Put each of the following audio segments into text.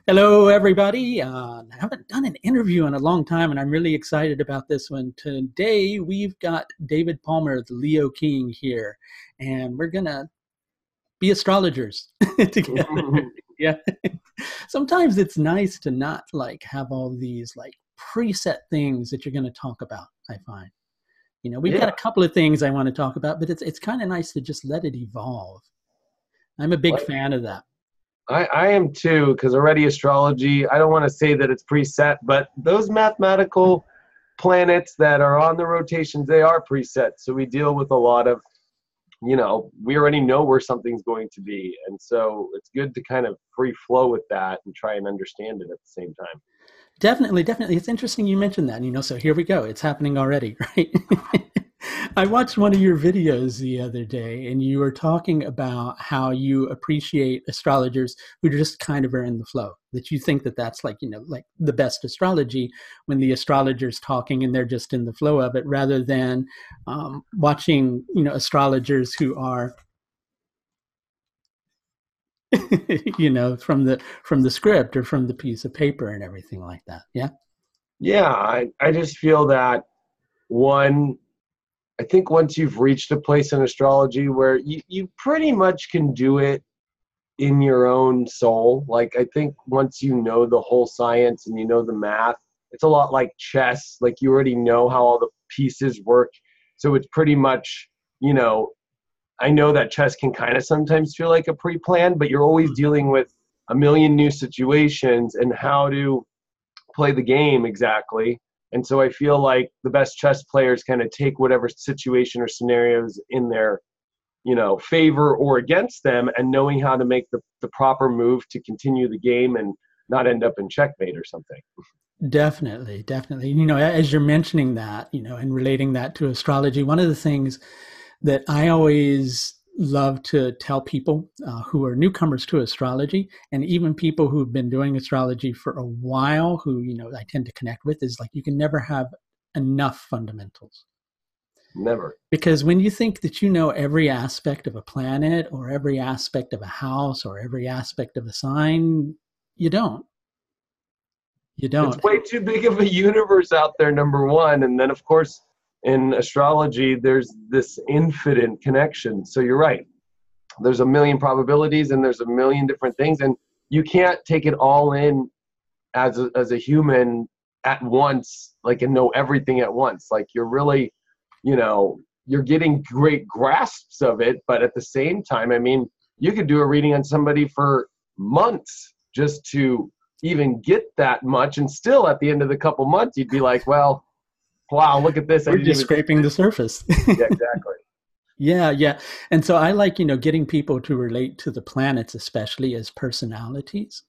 Hello, everybody. I haven't done an interview in a long time, and I'm really excited about this one. Today, we've got David Palmer, the Leo King, here, and we're going to be astrologers together. Yeah. Sometimes it's nice to not have all these preset things that you're going to talk about, I find. We've got a couple of things I want to talk about, but it's kind of nice to just let it evolve. I'm a big fan of that. I am too, because already astrology, I don't want to say that it's preset, but those mathematical planets that are on the rotations, they are preset. So we deal with a lot of, we already know where something's going to be. And so it's good to kind of free flow with that and try and understand it at the same time. Definitely. It's interesting you mentioned that, so here we go. It's happening already, right? I watched one of your videos the other day, and you were talking about how you appreciate astrologers who just kind of are in the flow, that you think that that's like the best astrology when the astrologer's talking and they're just in the flow of it, rather than watching, astrologers who are from the script or from the piece of paper and everything like that. Yeah, I just feel that I think once you've reached a place in astrology where you pretty much can do it in your own soul. Like, I think once you know the whole science and you know the math, it's a lot like chess. Like, you already know how all the pieces work. So it's pretty much, I know that chess can kind of sometimes feel like a pre-plan, but you're always dealing with a million new situations and how to play the game exactly. And so I feel like the best chess players kind of take whatever situation or scenarios in their, favor or against them, and knowing how to make the proper move to continue the game and not end up in checkmate or something. Definitely. As you're mentioning that, and relating that to astrology, one of the things that I always love to tell people who are newcomers to astrology, and even people who've been doing astrology for a while, who, I tend to connect with, is you can never have enough fundamentals. Never. Because when you think that you know every aspect of a planet or every aspect of a house or every aspect of a sign, you don't. It's way too big of a universe out there, number one. And then, of course, in astrology, there's this infinite connection. So you're right. There's a million probabilities and there's a million different things. And you can't take it all in as a human at once, and know everything at once. You're really, you're getting great grasps of it. But at the same time, you could do a reading on somebody for months just to even get that much. And still at the end of the couple months, you'd be like, well, wow, look at this. We're just scraping the surface. Yeah, exactly. Yeah. And so I like, getting people to relate to the planets, especially as personalities,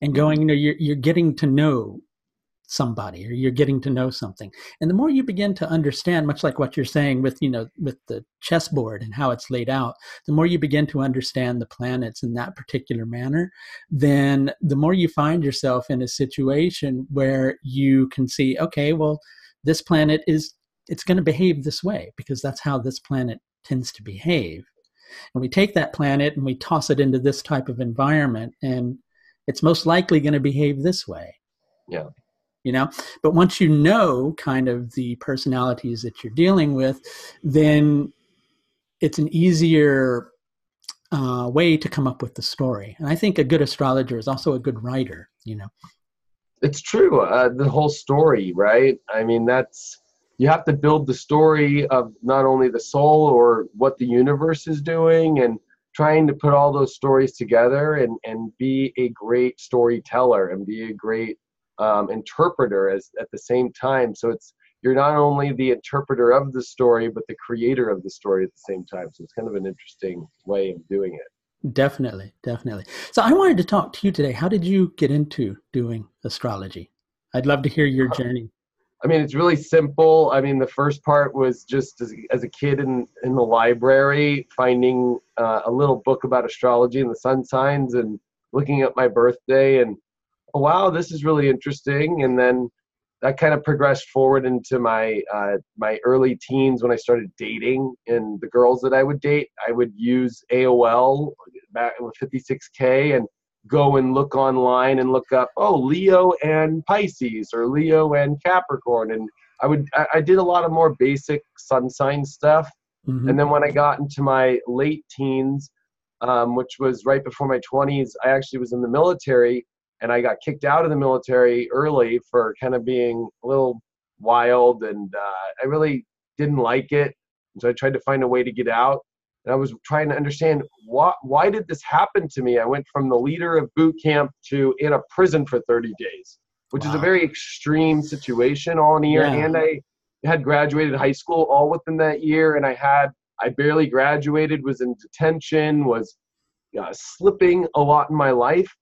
and going, you're getting to know somebody, or you're getting to know something. And the more you begin to understand, much like what you're saying with, with the chessboard and how it's laid out, the more you begin to understand the planets in that particular manner, then the more you find yourself in a situation where you can see, okay, well, this planet it's going to behave this way because that's how this planet tends to behave. And we take that planet and we toss it into this type of environment, and it's most likely going to behave this way. Yeah. But once you know kind of the personalities that you're dealing with, then it's an easier way to come up with the story. And I think a good astrologer is also a good writer, It's true. The whole story, right? You have to build the story of not only the soul or what the universe is doing, and trying to put all those stories together and be a great storyteller and be a great interpreter at the same time. So you're not only the interpreter of the story, but the creator of the story at the same time. So it's kind of an interesting way of doing it. Definitely. So I wanted to talk to you today. How did you get into doing astrology? I'd love to hear your journey. It's really simple. The first part was just as a kid in the library, finding a little book about astrology and the sun signs and looking at my birthday and, oh, wow, this is really interesting. And then that kind of progressed forward into my early teens when I started dating. And the girls that I would date, I would use AOL back with 56K and go and look online and look up, oh, Leo and Pisces or Leo and Capricorn. And I did a lot of more basic sun sign stuff. And then when I got into my late teens, which was right before my 20s, I actually was in the military, and I got kicked out of the military early for kind of being a little wild, and I really didn't like it. And so I tried to find a way to get out. And I was trying to understand why did this happen to me? I went from the leader of boot camp to in a prison for 30 days, which is a very extreme situation all in a year. And I had graduated high school all within that year. And I barely graduated, was in detention, was slipping a lot in my life.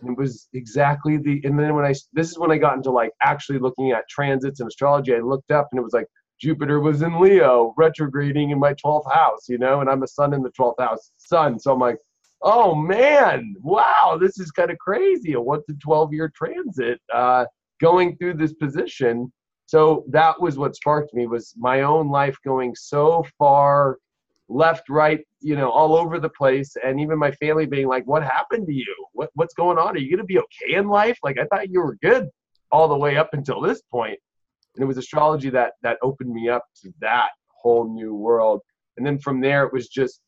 And it was exactly and then this is when I got into like actually looking at transits and astrology. I looked up and it was like, Jupiter was in Leo, retrograding in my 12th house, and I'm a sun in the 12th house sun. So I'm like, oh man, wow, this is kind of crazy. A 1 to 12-year transit going through this position. So that was what sparked me, was my own life going so far left, right, all over the place. And even my family being like, what happened to you? What's going on? Are you going to be okay in life? Like, I thought you were good all the way up until this point. And it was astrology that opened me up to that whole new world. And then from there, it was just,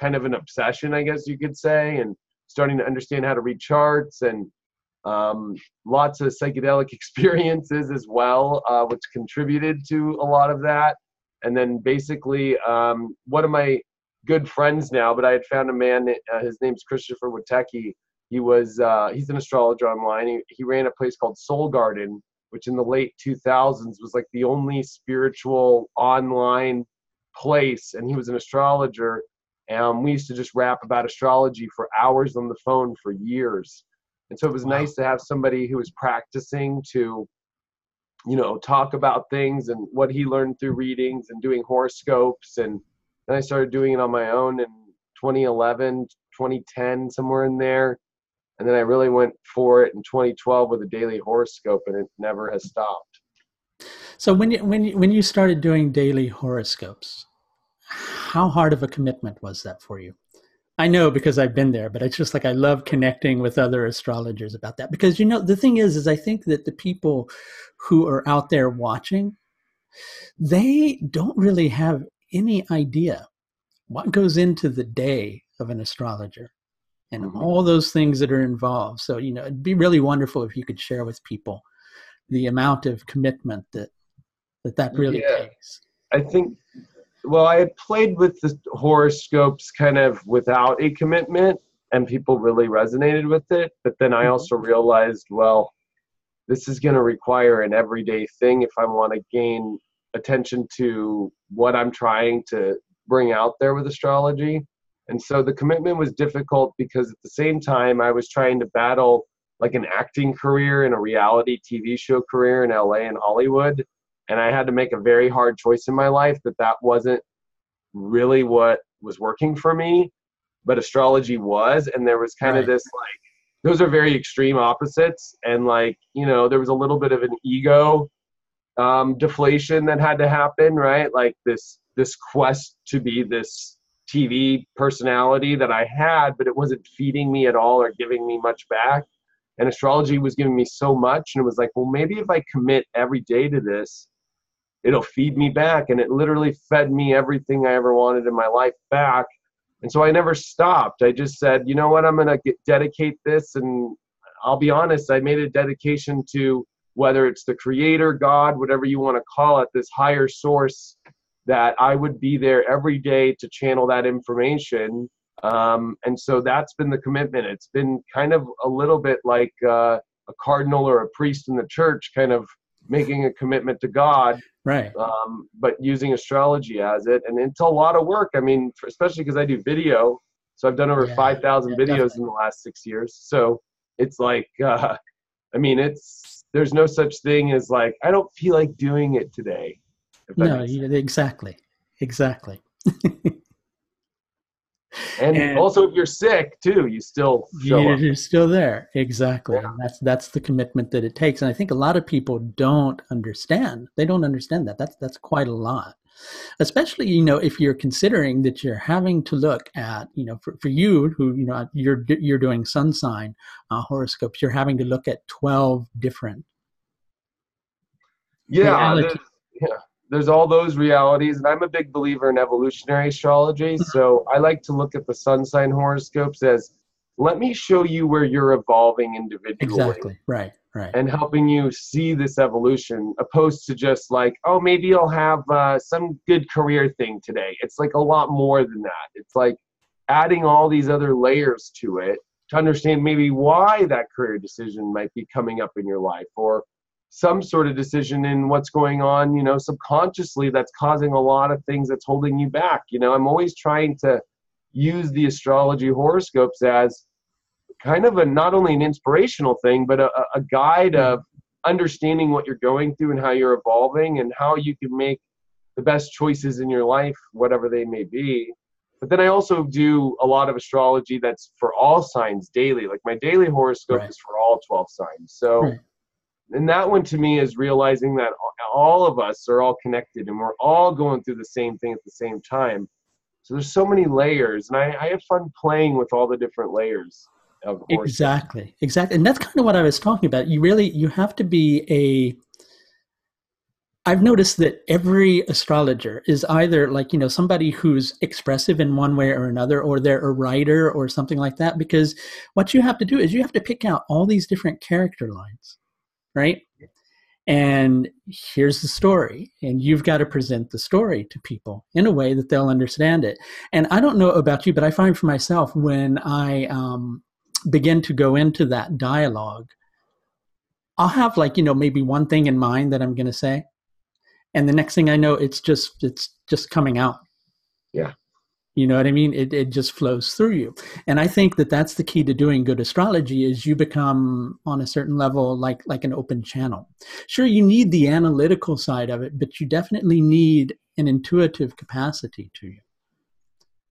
kind of an obsession, I guess you could say, and starting to understand how to read charts, and lots of psychedelic experiences as well, which contributed to a lot of that. And then basically, one of my good friends now, but I had found a man, his name's Christopher Witecki. He's an astrologer online. He ran a place called Soul Garden, which in the late 2000s was like the only spiritual online place. And he was an astrologer. And we used to just rap about astrology for hours on the phone for years. And so it was nice to have somebody who was practicing to, talk about things and what he learned through readings and doing horoscopes. And then I started doing it on my own in 2011, 2010, somewhere in there. And then I really went for it in 2012 with a daily horoscope, and it never has stopped. So when you started doing daily horoscopes, how hard of a commitment was that for you? I know because I've been there, but it's just like I love connecting with other astrologers about that. Because, the thing is I think that the people who are out there watching, they don't really have any idea what goes into the day of an astrologer and all those things that are involved. So, it'd be really wonderful if you could share with people the amount of commitment that really takes. I think, I had played with the horoscopes kind of without a commitment, and people really resonated with it. But then I also realized, this is going to require an everyday thing if I want to gain attention to what I'm trying to bring out there with astrology. And so the commitment was difficult because at the same time I was trying to battle like an acting career and a reality TV show career in LA and Hollywood. And I had to make a very hard choice in my life that wasn't really what was working for me, but astrology was. And there was kind of this those are very extreme opposites. And there was a little bit of an ego deflation that had to happen, right? Like this quest to be this TV personality that I had, but it wasn't feeding me at all or giving me much back. And astrology was giving me so much. And it was like, maybe if I commit every day to this, it'll feed me back. And it literally fed me everything I ever wanted in my life back. And so I never stopped. I just said, you know what, I'm going to dedicate this. And I'll be honest, I made a dedication to whether it's the creator, God, whatever you want to call it, this higher source, that I would be there every day to channel that information. And so that's been the commitment. It's been kind of a little bit like a cardinal or a priest in the church kind of making a commitment to God, right? But using astrology as it. And it's a lot of work. I mean, especially because I do video. So I've done over 5,000 videos definitely in the last 6 years. So it's like, there's no such thing as like, I don't feel like doing it today. No, exactly. And And also, if you're sick too, you still show up. you're still there. Exactly. Yeah. And that's the commitment that it takes. And I think a lot of people don't understand. They don't understand that. That's quite a lot. Especially, if you're considering that you're having to look at, for you who, you're doing sun sign horoscopes, you're having to look at 12 different Yeah, realities. yeah, there's all those realities, and I'm a big believer in evolutionary astrology. So I like to look at the sun sign horoscopes as, let me show you where you're evolving individually Exactly. Right. Right. and helping you see this evolution, opposed to just like, oh, maybe you'll have some good career thing today. It's like a lot more than that. It's like adding all these other layers to it to understand maybe why that career decision might be coming up in your life, or some sort of decision in what's going on, subconsciously, that's causing a lot of things that's holding you back. I'm always trying to use the astrology horoscopes as kind of not only an inspirational thing, but a guide of understanding what you're going through and how you're evolving and how you can make the best choices in your life, whatever they may be. But then I also do a lot of astrology that's for all signs daily. Like my daily horoscope Right. is for all 12 signs. So, Right. and that one to me is realizing that all of us are all connected and we're all going through the same thing at the same time. So there's so many layers, and I have fun playing with all the different layers of horoscope. Exactly. Exactly. And that's kind of what I was talking about. You have to be I've noticed that every astrologer is either like, somebody who's expressive in one way or another, or they're a writer or something like that, because what you have to do is you have to pick out all these different character lines, right? And here's the story, and you've got to present the story to people in a way that they'll understand it. And I don't know about you, but I find for myself, when I begin to go into that dialogue, I'll have like, maybe one thing in mind that I'm going to say. And the next thing I know, it's just coming out. Yeah. You know what I mean? It just flows through you. And I think that that's the key to doing good astrology, is you become on a certain level like an open channel. Sure, you need the analytical side of it, but you definitely need an intuitive capacity to you.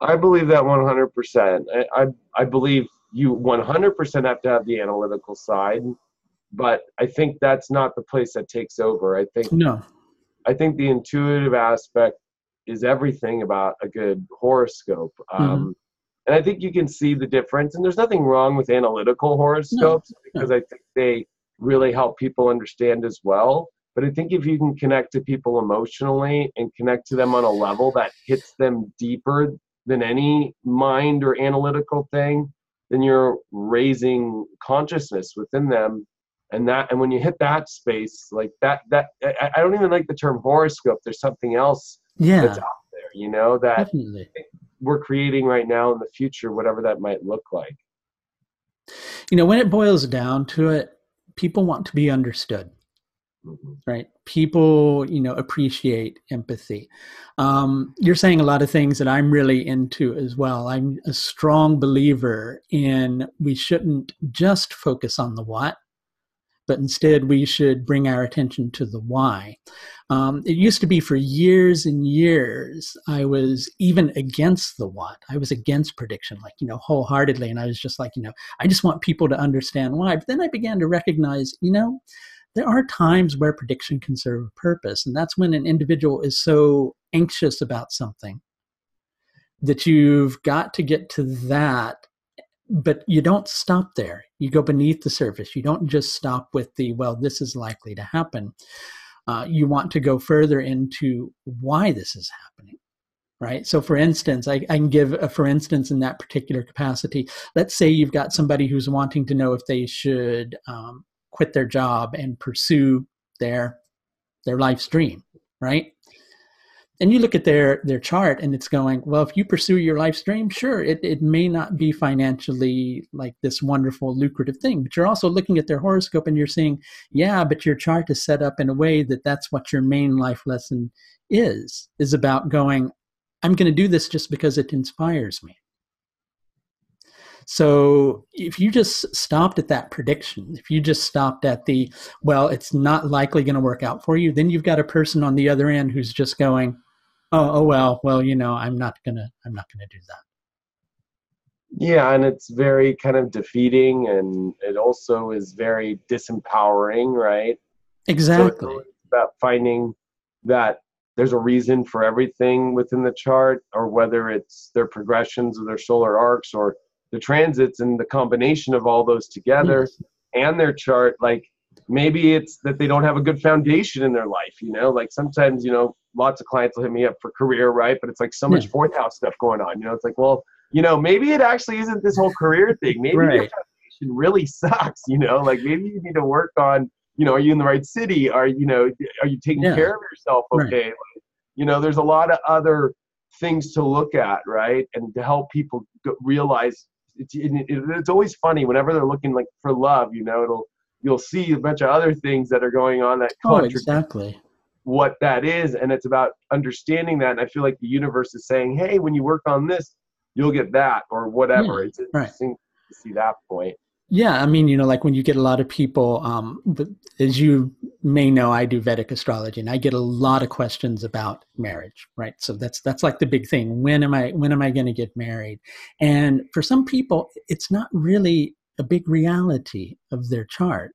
I believe that 100%. I believe you 100% have to have the analytical side, but I think that's not the place that takes over. No. I think the intuitive aspect is everything about a good horoscope. Mm-hmm. And I think you can see the difference. And there's nothing wrong with analytical No. horoscopes, because I think they really help people understand as well. But I think if you can connect to people emotionally and connect to them on a level that hits them deeper than any mind or analytical thing, then you're raising consciousness within them. And when you hit that space, like that I don't even like the term horoscope. There's something else that's Yeah, out there, that definitely. we're creating right now in the future, whatever that might look like. When it boils down to it, people want to be understood. Mm-hmm. Right? People, appreciate empathy. You're saying a lot of things that I'm really into as well. I'm a strong believer in we shouldn't just focus on the what, but instead we should bring our attention to the why. It used to be for years and years, I was even against the what. I was against prediction, like, wholeheartedly. And I was just like, I just want people to understand why. But then I began to recognize, there are times where prediction can serve a purpose. And that's when an individual is so anxious about something that you've got to get to that. But you don't stop there. You go beneath the surface. You don't just stop with well, this is likely to happen. You want to go further into why this is happening. Right. So, for instance, I can give a for instance in that particular capacity. Let's say you've got somebody who's wanting to know if they should quit their job and pursue their life's dream, right? And you look at their chart and it's going, well, if you pursue your life's dream, sure, it may not be financially like this wonderful, lucrative thing, but you're also looking at their horoscope and you're seeing, yeah, but your chart is set up in a way that that's what your main life lesson is about going, I'm going to do this just because it inspires me. So if you just stopped at that prediction, if you just stopped at well, it's not likely going to work out for you, then you've got a person on the other end who's just going, oh well, I'm not gonna do that. Yeah, and it's very kind of defeating, and it also is very disempowering, right? So it's Exactly. always about finding that there's a reason for everything within the chart, or whether it's their progressions of their solar arcs or the transits, and the combination of all those together Yes. and their chart. Like maybe it's that they don't have a good foundation in their life, like sometimes, lots of clients will hit me up for career, right? But it's like so Yeah. much fourth house stuff going on. It's like, well, maybe it actually isn't this whole career thing. Maybe your Right. foundation really sucks, like maybe you need to work on, are you in the right city? Are you taking Yeah. care of yourself Right. okay? There's a lot of other things to look at, right? And to help people realize it's always funny whenever they're looking like for love, you'll see a bunch of other things that are going on that Oh, contradict exactly. what that is. And it's about understanding that. And I feel like the universe is saying, hey, when you work on this, you'll get that, or Yeah. whatever. It's Right. interesting to see that point. Yeah, I mean, like when you get a lot of people, as you may know, I do Vedic astrology, and I get a lot of questions about marriage, right? So that's like the big thing. When am I going to get married? And for some people, it's not really a big reality of their chart,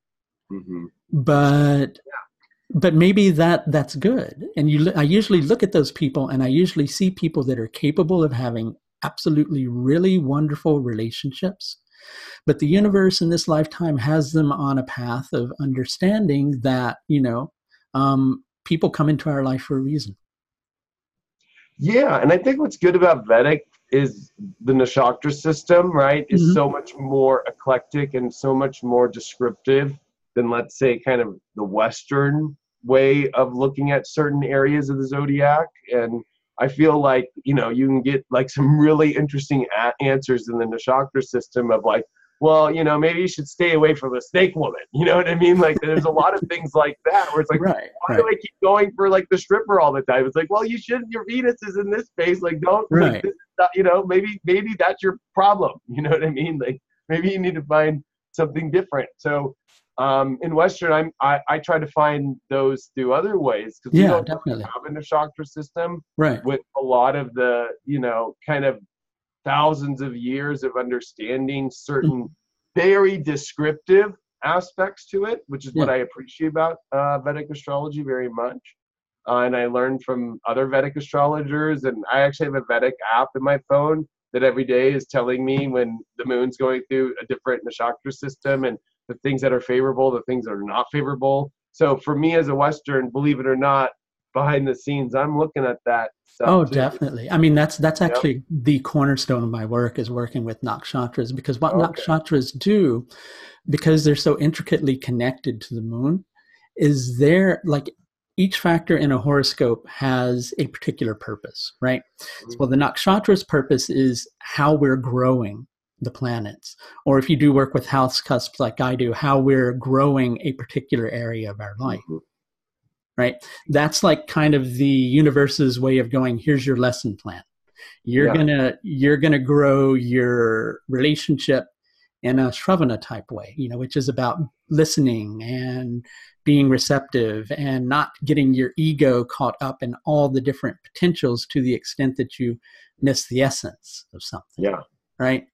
Mm-hmm. but maybe that's good. And I usually look at those people, and I usually see people that are capable of having absolutely really wonderful relationships, but the universe in this lifetime has them on a path of understanding that people come into our life for a reason. Yeah, and I think what's good about Vedic is the Nakshatra system, right, is Mm-hmm. so much more eclectic and so much more descriptive than, let's say, kind of the Western way of looking at certain areas of the zodiac. And I feel like, you can get like some really interesting answers in the Nakshatra system of like, well, maybe you should stay away from the snake woman. You know what I mean? Like there's a lot of things like that where it's like, Right, why do right, I keep going for like the stripper all the time? It's like, well, you shouldn't. Your Venus is in this space. Like, don't like right. this. Maybe that's your problem. You know what I mean? Like, maybe you need to find something different. So, in Western, I try to find those through other ways because we Yeah, don't really definitely. have a Nakshatra system Right. with a lot of the kind of thousands of years of understanding certain very descriptive aspects to it, which is what Yeah. I appreciate about Vedic astrology very much. And I learned from other Vedic astrologers, and I actually have a Vedic app in my phone that every day is telling me when the moon's going through a different nakshatra system and the things that are favorable, the things that are not favorable. So for me as a Western, believe it or not, behind the scenes, I'm looking at that stuff Oh, too. definitely. I mean, that's Yep. actually the cornerstone of my work is working with nakshatras, because what Okay. nakshatras do, because they're so intricately connected to the moon, is they're like each factor in a horoscope has a particular purpose, right? So, well, the nakshatra's purpose is how we're growing the planets, or if you do work with house cusps like I do, how we're growing a particular area of our life, Mm-hmm. right? That's like kind of the universe's way of going, here's your lesson plan. You're Yeah. gonna grow your relationship in a Shravana type way, which is about listening and being receptive and not getting your ego caught up in all the different potentials to the extent that you miss the essence of something, Yeah. right?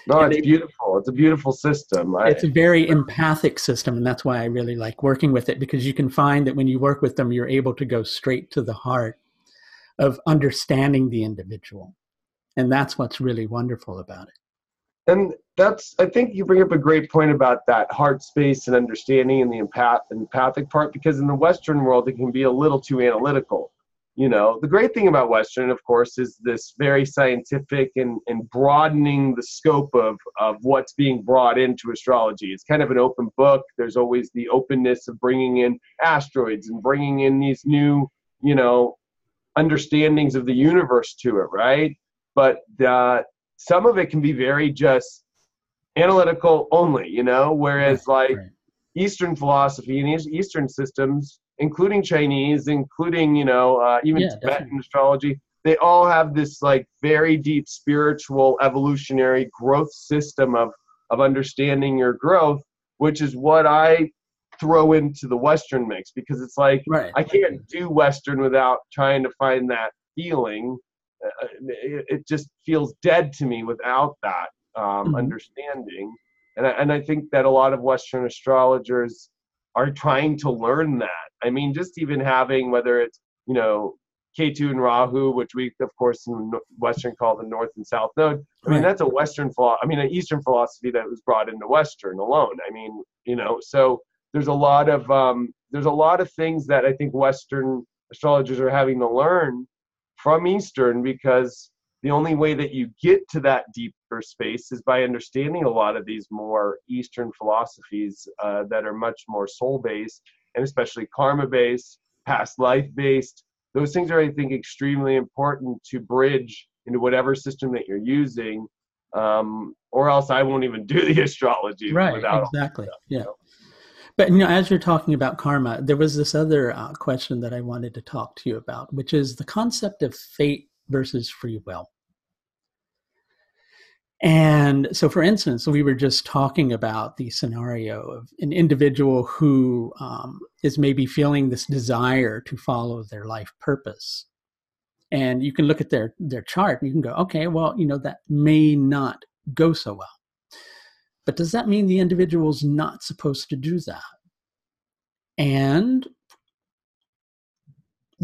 No, And it's beautiful. It's a beautiful system. it's a very empathic system, and that's why I really like working with it, because you can find that when you work with them, you're able to go straight to the heart of understanding the individual. And that's what's really wonderful about it. And I think you bring up a great point about that heart space and understanding and the empathic part, because in the Western world, it can be a little too analytical. The great thing about Western, of course, is this very scientific and broadening the scope of what's being brought into astrology. It's kind of an open book. There's always the openness of bringing in asteroids and bringing in these new, understandings of the universe to it, right? But some of it can be very just analytical only, Right, whereas like right. Eastern philosophy and Eastern systems, including Chinese, including, even Yeah, Tibetan definitely. astrology, they all have this like very deep spiritual evolutionary growth system of understanding your growth, which is what I throw into the Western mix, because it's like Right. I can't do Western without trying to find that feeling it just feels dead to me without that understanding. And I think that a lot of Western astrologers are trying to learn that. I mean, just even having, whether it's, Ketu and Rahu, which we, of course, in Western call the North and South Node. I mean, that's a an Eastern philosophy that was brought into Western alone. I mean, so there's a lot of things that I think Western astrologers are having to learn from Eastern, because the only way that you get to that deeper space is by understanding a lot of these more Eastern philosophies that are much more soul-based, and especially karma-based, past life-based. Those things are, I think, extremely important to bridge into whatever system that you're using, or else I won't even do the astrology without exactly. Stuff, Yeah. But as you're talking about karma, there was this other question that I wanted to talk to you about, which is the concept of fate versus free will. And so, for instance, we were just talking about the scenario of an individual who is maybe feeling this desire to follow their life purpose. And you can look at their chart and you can go, okay, well, that may not go so well. But does that mean the individual's not supposed to do that? And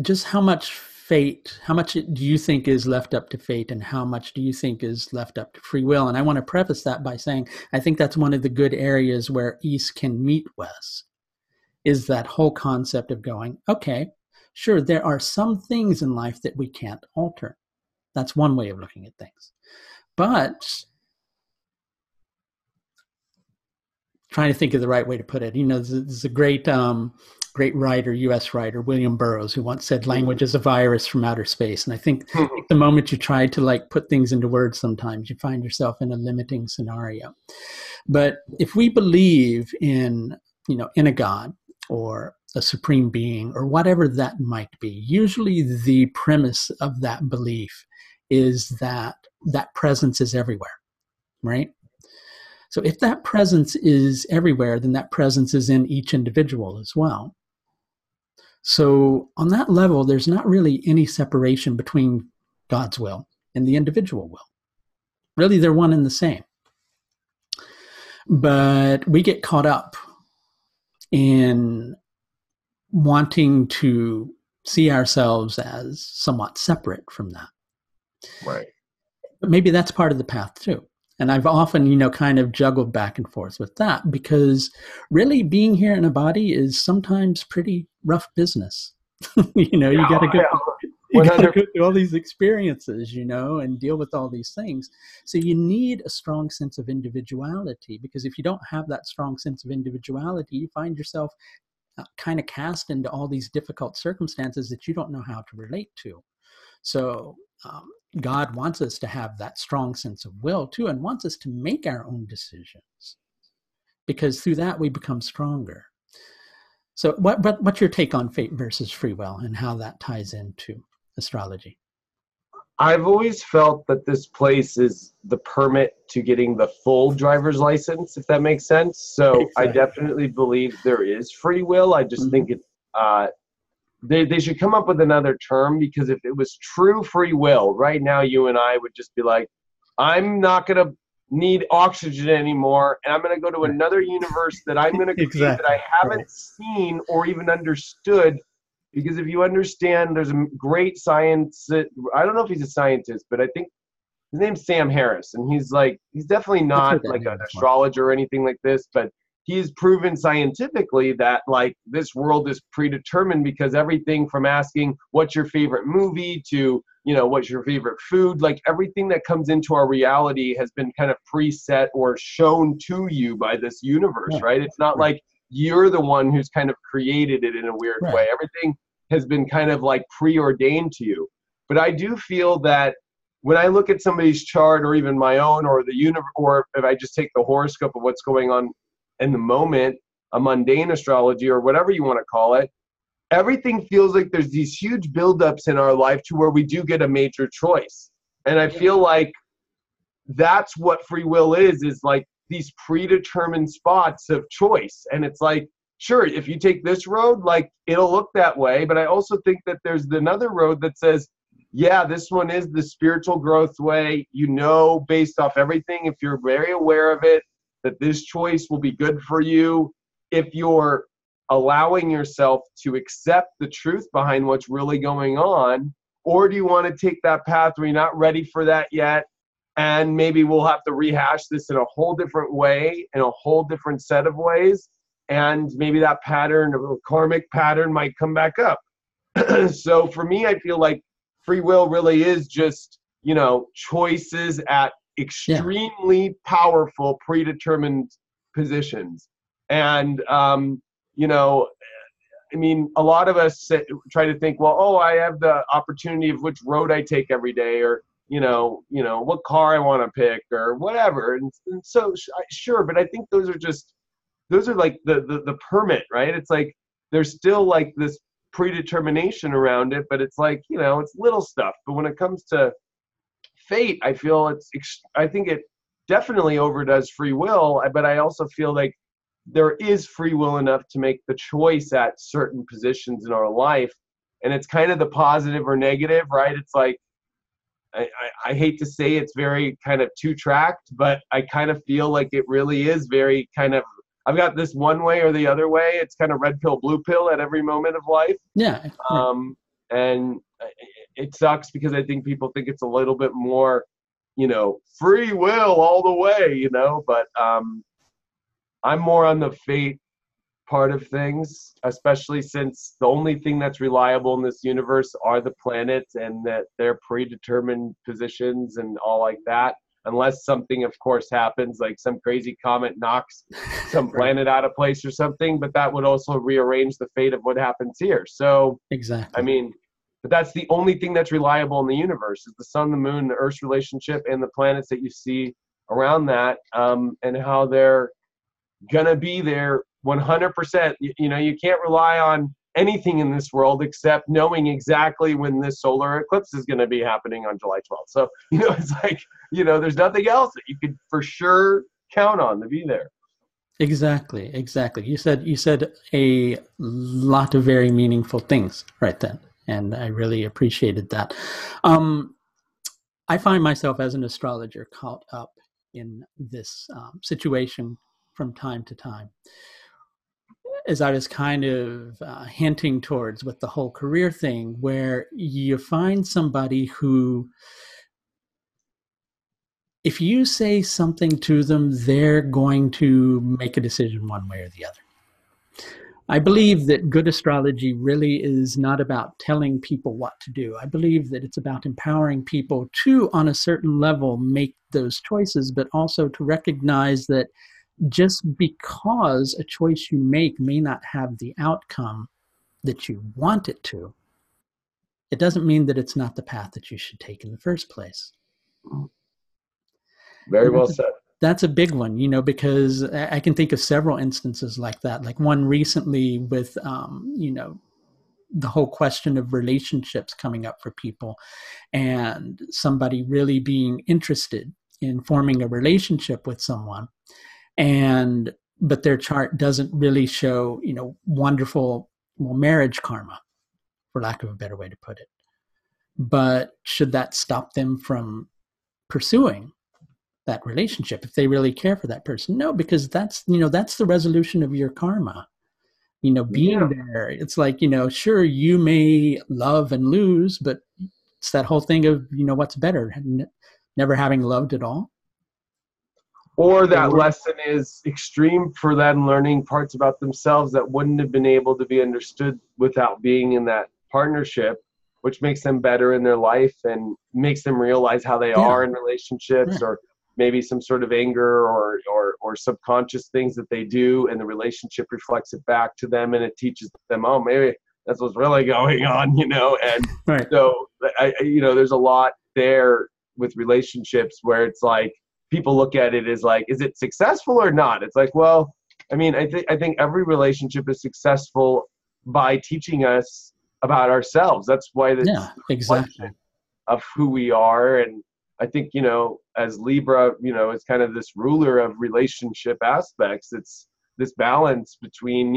just how much do you think is left up to fate, and how much do you think is left up to free will? And I want to preface that by saying, I think that's one of the good areas where East can meet West, is that whole concept of going, okay, sure, there are some things in life that we can't alter. That's one way of looking at things. But trying to think of the right way to put it, there's a great writer, U.S. writer, William Burroughs, who once said language is a virus from outer space. And I think the moment you try to put things into words, sometimes you find yourself in a limiting scenario. But if we believe in a God or a supreme being or whatever that might be, usually the premise of that belief is that presence is everywhere, right? So if that presence is everywhere, then that presence is in each individual as well. So on that level, there's not really any separation between God's will and the individual will. Really, they're one and the same. But we get caught up in wanting to see ourselves as somewhat separate from that. Right. But maybe that's part of the path too. And I've often, kind of juggled back and forth with that, because really being here in a body is sometimes pretty rough business. You got to go through all these experiences, and deal with all these things. So you need a strong sense of individuality, because if you don't have that strong sense of individuality, you find yourself kind of cast into all these difficult circumstances that you don't know how to relate to. So God wants us to have that strong sense of will too, and wants us to make our own decisions, because through that we become stronger. So what's your take on fate versus free will and how that ties into astrology? I've always felt that this place is the permit to getting the full driver's license, if that makes sense. So exactly. I definitely believe there is free will. I just think it's they should come up with another term, because if it was true free will, right now you and I would just be like, I'm not going to need oxygen anymore, and I'm going to go to another universe that I'm going to create that I haven't seen or even understood. Because if you understand, there's a great science, I don't know if he's a scientist, but I think his name's Sam Harris, and he's definitely not like an astrologer or anything like this, but he's proven scientifically that this world is predetermined, because everything from asking what's your favorite movie to, what's your favorite food, everything that comes into our reality has been kind of preset or shown to you by this universe, right? It's not like you're the one who's kind of created it in a weird way. Everything has been kind of preordained to you. But I do feel that when I look at somebody's chart, or even my own, or the universe, or if I just take the horoscope of what's going on in the moment, a mundane astrology or whatever you want to call it, everything feels like there's these huge buildups in our life to where we do get a major choice. And I feel like that's what free will is these predetermined spots of choice. And it's sure, if you take this road, it'll look that way. But I also think that there's another road that says, Yeah, this one is the spiritual growth way. You know, based off everything, if you're very aware of it, that this choice will be good for you. If you're allowing yourself to accept the truth behind what's really going on, or do you want to take that path where you're not ready for that yet? And maybe we'll have to rehash this in a whole different way, in a whole different set of ways. And maybe that pattern, a karmic pattern, might come back up. So for me, I feel like free will really is just, you know, choices at Yeah. extremely powerful predetermined positions. And you know, I mean, a lot of us try to think, well, oh, I have the opportunity of which road I take every day, or what car I want to pick, or whatever. And so sure, but I think those are like the permit, right? It's like there's still like this predetermination around it, but it's like, it's little stuff. But when it comes to fate, I feel I think it definitely overdoes free will, but I also feel like there is free will enough to make the choice at certain positions in our life. And it's kind of the positive or negative, right? It's like, I hate to say it's very kind of two-tracked, but I kind of feel like it really is very kind of, I've got this one way or the other way. It's kind of red pill, blue pill at every moment of life. Yeah. And it sucks because I think people think it's a little bit more, free will all the way, but I'm more on the fate part of things, especially since the only thing that's reliable in this universe are the planets, and that they're predetermined positions and all like that. Unless something, of course, happens, like some crazy comet knocks some planet out of place or something, but that would also rearrange the fate of what happens here. So, Exactly. I mean, but that's the only thing that's reliable in the universe is the sun, the moon, the Earth's relationship, and the planets that you see around that, and how they're gonna be there 100%. You can't rely on anything in this world except knowing exactly when this solar eclipse is going to be happening on July 12th. So, it's like, there's nothing else that you could for sure count on to be there. Exactly. You said a lot of very meaningful things right then, and I really appreciated that. I find myself as an astrologer caught up in this situation from time to time, as I was kind of hinting towards with the whole career thing, where you find somebody who, if you say something to them, they're going to make a decision one way or the other. I believe that good astrology really is not about telling people what to do. I believe that it's about empowering people to, on a certain level, make those choices, but also to recognize that just because a choice you make may not have the outcome that you want it to, it doesn't mean that it's not the path that you should take in the first place. Very And well said. that's a big one, because I can think of several instances like that. Like one recently with, the whole question of relationships coming up for people, and somebody really being interested in forming a relationship with someone, but their chart doesn't really show, wonderful, marriage karma, for lack of a better way to put it. But should that stop them from pursuing that relationship if they really care for that person? No, because that's the resolution of your karma. Being Yeah. there, it's like, sure, you may love and lose, but it's that whole thing of, what's better, never having loved at all. Or that lesson is extreme for them, learning parts about themselves that wouldn't have been able to be understood without being in that partnership, which makes them better in their life and makes them realize how they Yeah, are in relationships, right. or maybe some sort of anger or subconscious things that they do, and the relationship reflects it back to them, and it teaches them, oh, maybe that's what's really going on, and Right. so there's a lot there with relationships where it's like, people look at it as like, is it successful or not? It's like, well, I mean, I think every relationship is successful by teaching us about ourselves. That's why it's Yeah, the exactly. reflection of who we are. And I think, as Libra, is kind of this ruler of relationship aspects. It's this balance between,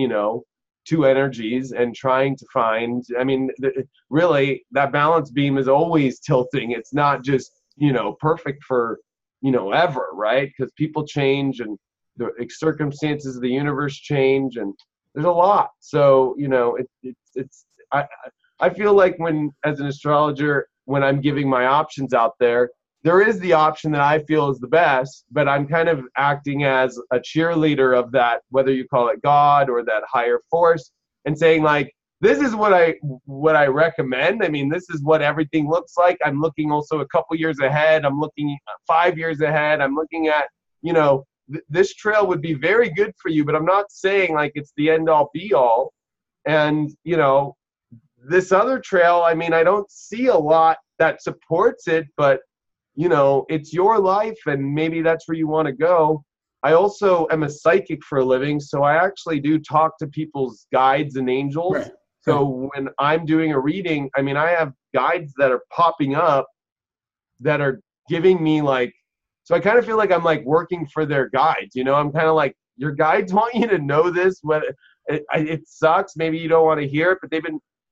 two energies and trying to find, I mean, really that balance beam is always tilting. It's not just, perfect for, ever, right? Because people change and the circumstances of the universe change, and there's a lot. So, I feel like as an astrologer, when I'm giving my options out there is the option that I feel is the best, but I'm kind of acting as a cheerleader of that, whether you call it God or that higher force, and saying like, this is what I recommend. I mean, this is what everything looks like. I'm looking also a couple years ahead. I'm looking 5 years ahead. I'm looking at, this trail would be very good for you, but I'm not saying like it's the end all be all. And, this other trail, I mean, I don't see a lot that supports it, but it's your life and maybe that's where you want to go. I also am a psychic for a living, so I actually do talk to people's guides and angels. Right. So when I'm doing a reading, I mean, I have guides that are popping up that are giving me like, so I kind of feel like I'm like working for their guides, I'm kind of like, your guides want you to know this, whether it sucks, maybe you don't want to hear it, but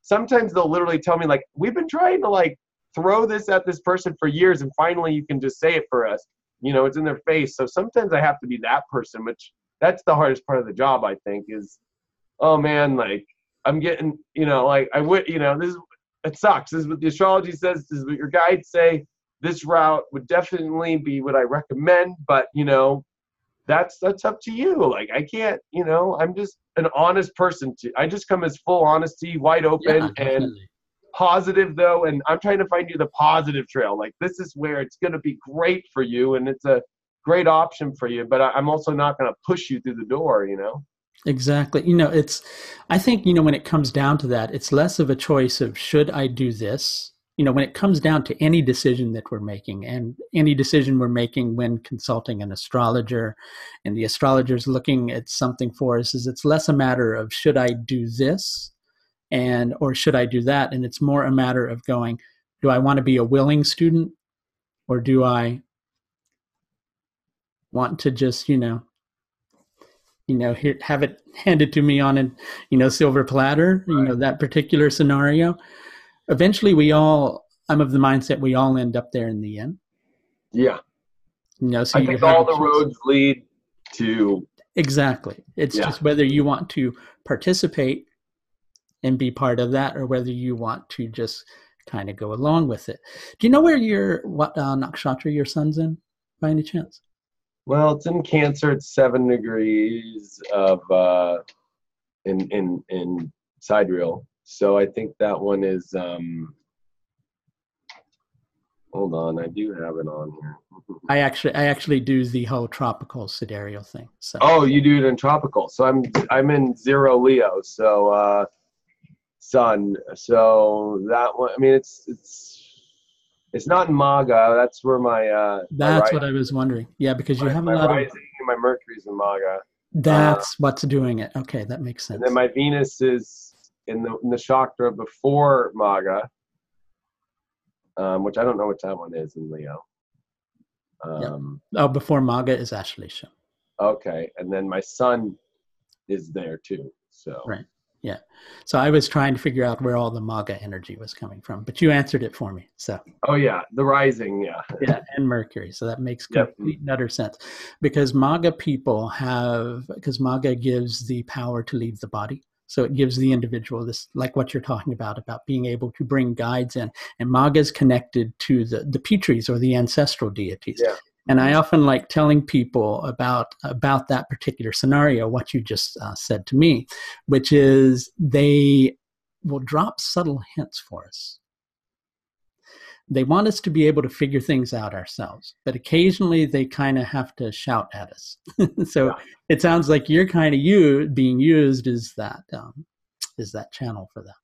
sometimes they'll literally tell me like, we've been trying to like throw this at this person for years and finally you can just say it for us. It's in their face. So sometimes I have to be that person, which that's the hardest part of the job, I think, is, oh man, like I'm getting, like I would, it sucks. This is what the astrology says. This is what your guides say. This route would definitely be what I recommend, but that's up to you. Like I can't, I'm just an honest person. I just come as full honesty, wide open, and positive though, and I'm trying to find you the positive trail. Like this is where it's going to be great for you and it's a great option for you, but I'm also not going to push you through the door. Exactly. I think, when it comes down to that, it's less of a choice of should I do this? When it comes down to any decision that we're making, and any decision we're making when consulting an astrologer and the astrologer's looking at something for us, is it's less a matter of should I do this or should I do that? And it's more a matter of going, do I want to be a willing student, or do I want to just, have it handed to me on a, silver platter, Right. that particular scenario. Eventually I'm of the mindset we all end up there in the end. Yeah. So I you think have all the roads lead to. Exactly. It's just whether you want to participate and be part of that, or whether you want to just kind of go along with it. Do you know what nakshatra your son's in, by any chance? Well, it's in Cancer. It's 7 degrees of in sidereal. So I think that one is. Hold on, I do have it on here. I actually do the whole tropical sidereal thing. So. Oh, you do it in tropical. So I'm in 0 Leo. So Sun. So that one. I mean, it's not in Maga. That's where my. That's what I was wondering. Yeah, because you have a lot rising of. And my Mercury's in Maga. That's what's doing it. Okay, that makes sense. And then my Venus is in the Nakshatra before Maga, which I don't know what that one is in Leo. Before Maga is Ashadha. Okay, and then my Sun is there too. So right, yeah. So I was trying to figure out where all the Maga energy was coming from, but you answered it for me. So. Oh yeah, the rising, yeah. Yeah, and Mercury. So that makes complete and utter sense, because Maga gives the power to leave the body. So it gives the individual this, like what you're talking about being able to bring guides in. And Maga is connected to the Pitris, or the ancestral deities. Yeah. And I often like telling people about that particular scenario, what you just said to me, which is they will drop subtle hints for us. They want us to be able to figure things out ourselves, but occasionally they kind of have to shout at us. So It sounds like you're kind of being used as that channel for that.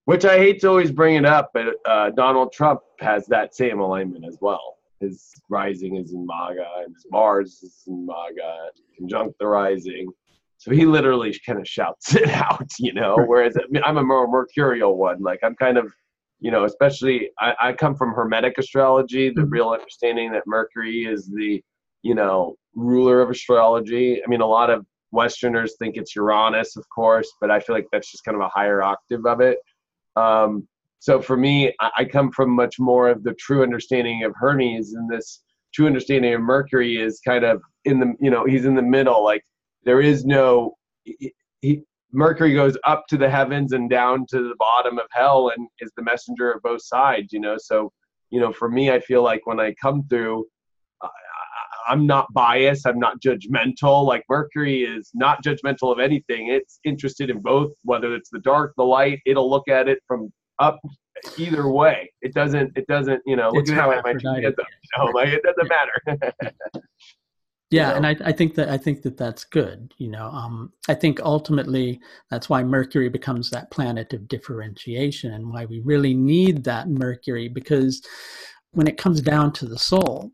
Which I hate to always bring it up, but Donald Trump has that same alignment as well. His rising is in Maga, and his Mars is in Maga, conjunct the rising. So he literally kind of shouts it out, whereas I'm a more mercurial one. Like I'm kind of, especially I come from Hermetic astrology, the real understanding that Mercury is the, ruler of astrology. I mean, a lot of Westerners think it's Uranus, of course, but I feel like that's just kind of a higher octave of it. So for me, I come from much more of the true understanding of Hermes, and this true understanding of Mercury is kind of in the, he's in the middle. Like there is no, Mercury goes up to the heavens and down to the bottom of hell and is the messenger of both sides, So, for me, I feel like when I come through, I'm not biased. I'm not judgmental. Like Mercury is not judgmental of anything. It's interested in both, whether it's the dark, the light. It'll look at it from up either way. It doesn't, look at how I might get them. Like it doesn't matter. Yeah, and I think that that's good. I think ultimately that's why Mercury becomes that planet of differentiation, and why we really need that Mercury, because when it comes down to the soul,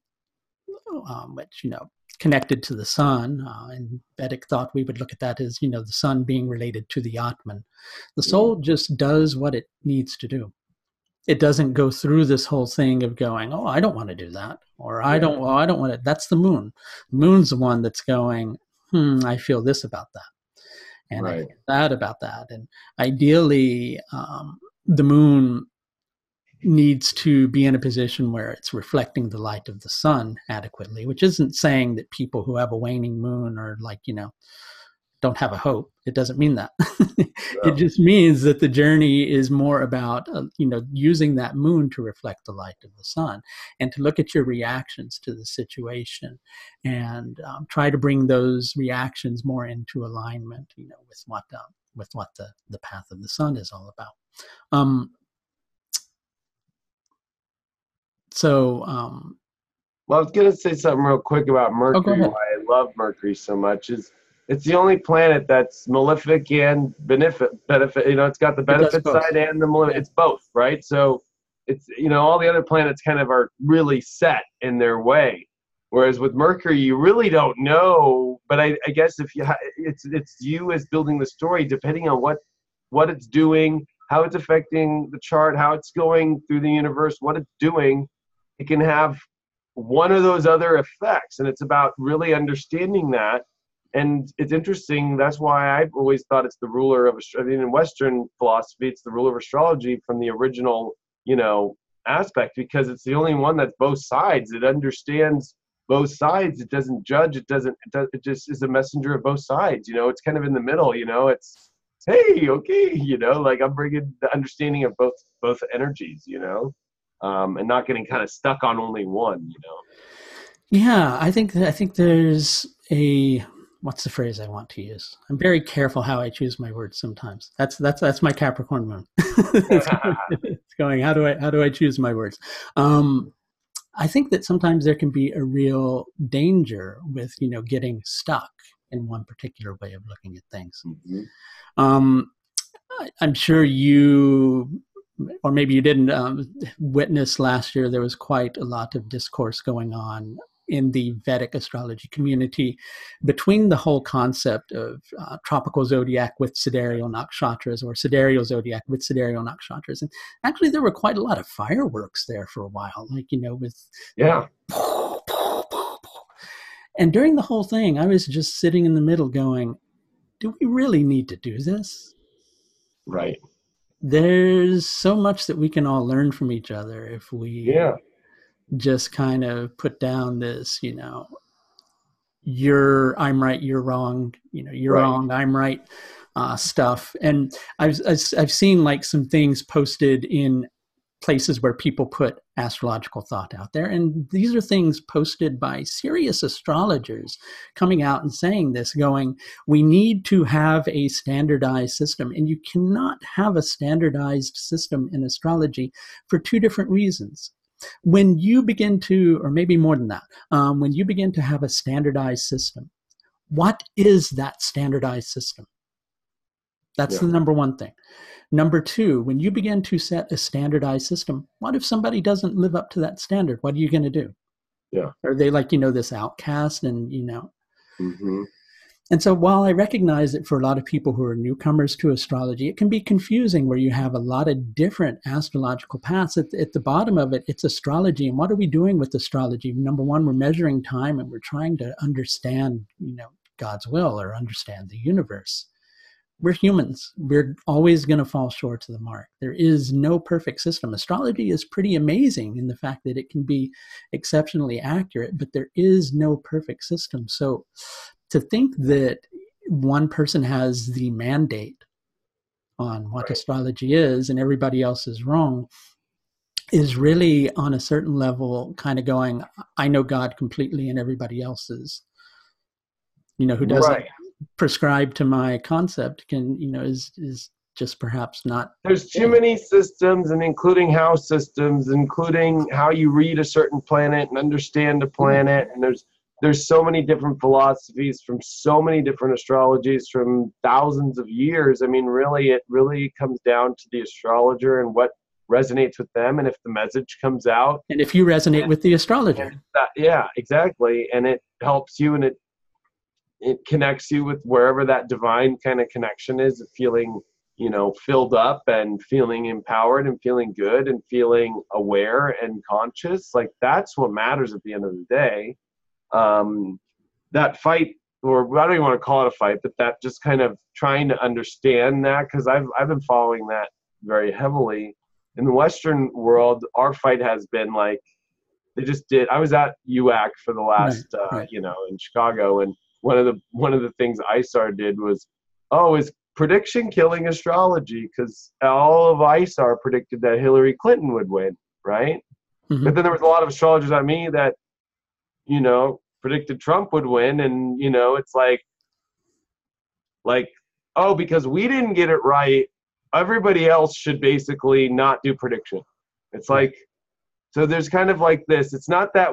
which connected to the sun, in Vedic thought we would look at that as the sun being related to the Atman. The soul just does what it needs to do. It doesn't go through this whole thing of going, oh, I don't want to do that, or I don't want to. That's the moon. The moon's the one that's going, I feel this about that, and I feel that about that. And ideally, the moon needs to be in a position where it's reflecting the light of the sun adequately, which isn't saying that people who have a waning moon are like, don't have a hope. It doesn't mean that. It just means that the journey is more about, using that moon to reflect the light of the sun, and to look at your reactions to the situation, and try to bring those reactions more into alignment, with what the path of the sun is all about. Well, I was going to say something real quick about Mercury. Why I love Mercury so much is it's the only planet that's malefic and benefit. It's got the benefit side and the malefic. It's both, right? So it's, all the other planets kind of are really set in their way. Whereas with Mercury, you really don't know. But I guess if it's you as building the story, depending on what it's doing, how it's affecting the chart, how it's going through the universe, what it's doing, it can have one of those other effects. And it's about really understanding that. And it's interesting. That's why I've always thought it's the ruler of, in Western philosophy, it's the ruler of astrology from the original, aspect, because it's the only one that's both sides. It understands both sides. It doesn't judge. It just is a messenger of both sides. It's kind of in the middle. It's, hey, okay, like I'm bringing the understanding of both energies, and not getting kind of stuck on only one, Yeah, I think there's what's the phrase I want to use? I'm very careful how I choose my words sometimes. That's my Capricorn moon. It's going, how do I choose my words? I think that sometimes there can be a real danger with, getting stuck in one particular way of looking at things. Mm-hmm. I'm sure you, or maybe you didn't, witness last year, there was quite a lot of discourse going on in the Vedic astrology community between the whole concept of tropical zodiac with sidereal nakshatras, or sidereal zodiac with sidereal nakshatras. And actually there were quite a lot of fireworks there for a while, like, with... Yeah. And during the whole thing, I was just sitting in the middle going, do we really need to do this? Right. There's so much that we can all learn from each other if we just kind of put down this, I'm right, you're wrong, you're wrong, I'm right, stuff. And I've seen like some things posted in places where people put astrological thought out there. And these are things posted by serious astrologers coming out and saying this, going, we need to have a standardized system. And you cannot have a standardized system in astrology for two different reasons. When you begin to, or maybe more than that, when you begin to have a standardized system, what is that standardized system? That's the number one thing. Number two, when you begin to set a standardized system, what if somebody doesn't live up to that standard? What are you going to do? Yeah. Are they like, this outcast and, Mm-hmm. And so while I recognize that for a lot of people who are newcomers to astrology, it can be confusing where you have a lot of different astrological paths. At the bottom of it, it's astrology. And what are we doing with astrology? Number one, we're measuring time and we're trying to understand, God's will or understand the universe. We're humans. We're always going to fall short to the mark. There is no perfect system. Astrology is pretty amazing in the fact that it can be exceptionally accurate, but there is no perfect system. So to think that one person has the mandate on what astrology is and everybody else is wrong is really on a certain level kind of going, I know God completely and everybody else is, who doesn't prescribe to my concept can, is just perhaps not. There's too many systems, and including house systems, including how you read a certain planet and understand a planet. And there's so many different philosophies from so many different astrologies from thousands of years. I mean, really, it really comes down to the astrologer and what resonates with them, and if the message comes out. And if you resonate with the astrologer. Yeah, exactly. And it helps you, and it connects you with wherever that divine kind of connection is, of feeling, filled up and feeling empowered and feeling good and feeling aware and conscious. Like, that's what matters at the end of the day. That fight, or I don't even want to call it a fight, but that just kind of trying to understand that, because I've been following that very heavily. In the Western world, our fight has been like, I was at UAC for the last, in Chicago, and one of the things ISAR did was, is prediction killing astrology? Because all of ISAR predicted that Hillary Clinton would win, right? Mm-hmm. But then there was a lot of astrologers on me that, predicted Trump would win, and it's like, because we didn't get it right, everybody else should basically not do prediction. It's like, so there's kind of like this. It's not that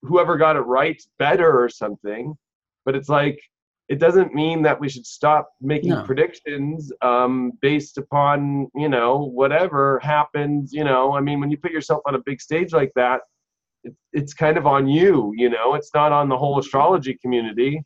whoever got it right's better or something, but it's like, it doesn't mean that we should stop making predictions based upon, whatever happens. I mean, when you put yourself on a big stage like that, it's kind of on you, it's not on the whole astrology community.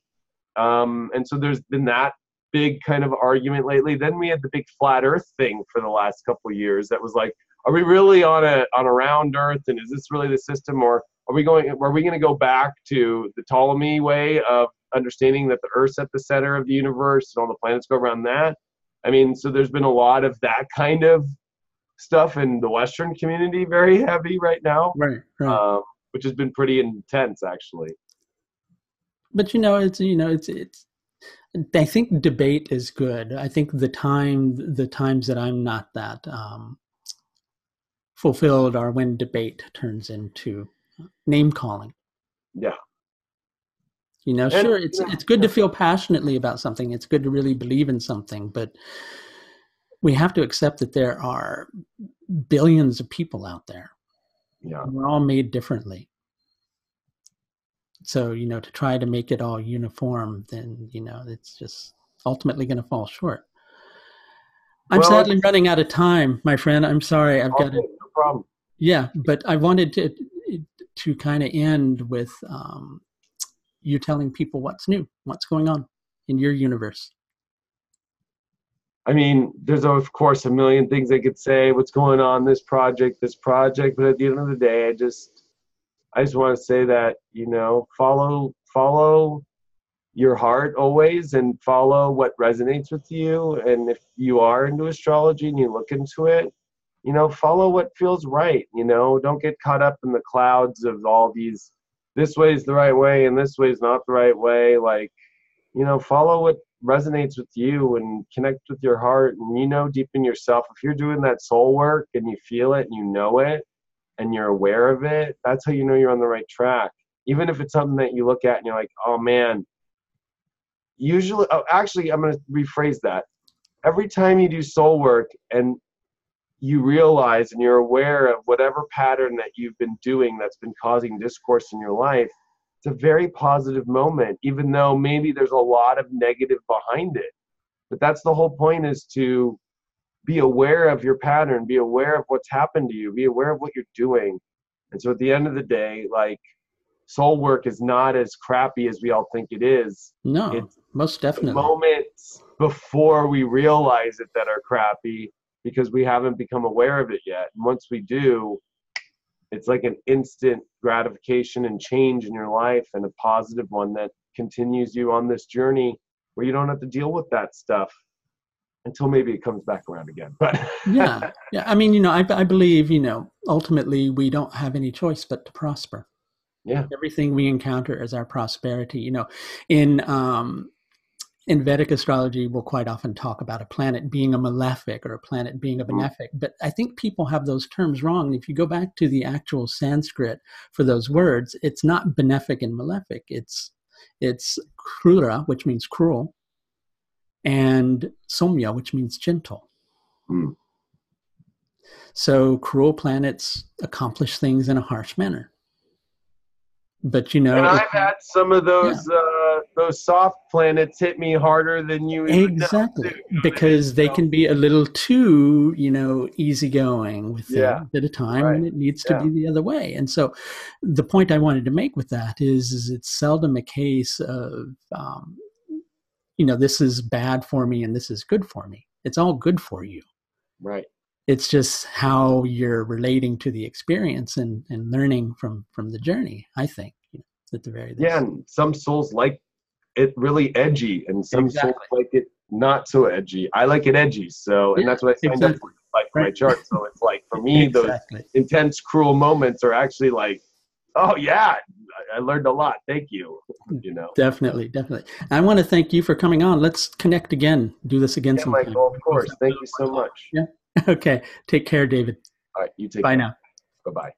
And so there's been that big kind of argument lately. Then we had the big flat earth thing for the last couple of years that was like, are we really on a round earth, and is this really the system, or are we going to go back to the Ptolemy way of understanding that the Earth's at the center of the universe and all the planets go around that? I mean, so there's been a lot of that kind of stuff in the Western community, very heavy right now, which has been pretty intense, actually. But it's I think debate is good. I think the times that I'm not that fulfilled are when debate turns into name calling. Yeah. Sure, it's good to feel passionately about something. It's good to really believe in something, but we have to accept that there are billions of people out there. Yeah. We're all made differently. So, to try to make it all uniform, then, it's just ultimately going to fall short. I'm sadly running out of time, my friend. I'm sorry. I've got to. No problem. Yeah, but I wanted to kind of end with you telling people what's new, what's going on in your universe. I mean, there's of course a million things I could say, what's going on, this project, but at the end of the day, I just want to say that, follow your heart always, and follow what resonates with you. And if you are into astrology and you look into it, follow what feels right. Don't get caught up in the clouds of all these, this way is the right way and this way is not the right way. Like, follow what resonates with you and connect with your heart. And deep in yourself, if you're doing that soul work and you feel it and you know it and you're aware of it, that's how you're on the right track. Even if it's something that you look at and you're like, oh man, actually, I'm going to rephrase that. Every time you do soul work and you realize and you're aware of whatever pattern that you've been doing that's been causing discourse in your life, it's a very positive moment, even though maybe there's a lot of negative behind it. But that's the whole point, is to be aware of your pattern, be aware of what's happened to you, be aware of what you're doing. And so at the end of the day, like, soul work is not as crappy as we all think it is. No, it's most definitely moments before we realize it that are crappy, because we haven't become aware of it yet. And once we do, it's like an instant gratification and change in your life, and a positive one that continues you on this journey where you don't have to deal with that stuff until maybe it comes back around again. But yeah. I mean, I believe, ultimately we don't have any choice but to prosper. yeah. Everything we encounter is our prosperity. In in Vedic astrology, we'll quite often talk about a planet being a malefic or a planet being a benefic, but I think people have those terms wrong. If you go back to the actual Sanskrit for those words, it's not benefic and malefic. It's krura, which means cruel, and somya, which means gentle. Mm. So cruel planets accomplish things in a harsh manner. But and I've had some of those soft planets hit me harder than you even exactly know, because they can be a little too easygoing with things at a time right. when it needs to be the other way. And so the point I wanted to make with that is it's seldom a case of this is bad for me and this is good for me. It's all good for you, right? It's just how you're relating to the experience and learning from the journey, I think, at the very least. Yeah, and some souls like it really edgy, and some souls like it not so edgy. I like it edgy, and that's what I signed up for, my chart. So it's like, for me, those intense, cruel moments are actually like, oh yeah, I learned a lot. Thank you. Definitely. I want to thank you for coming on. Let's connect again. Do this again sometime. Michael, of course. Thank you so much. Yeah. Okay. Take care, David. All right. You take care. Bye now. Bye-bye.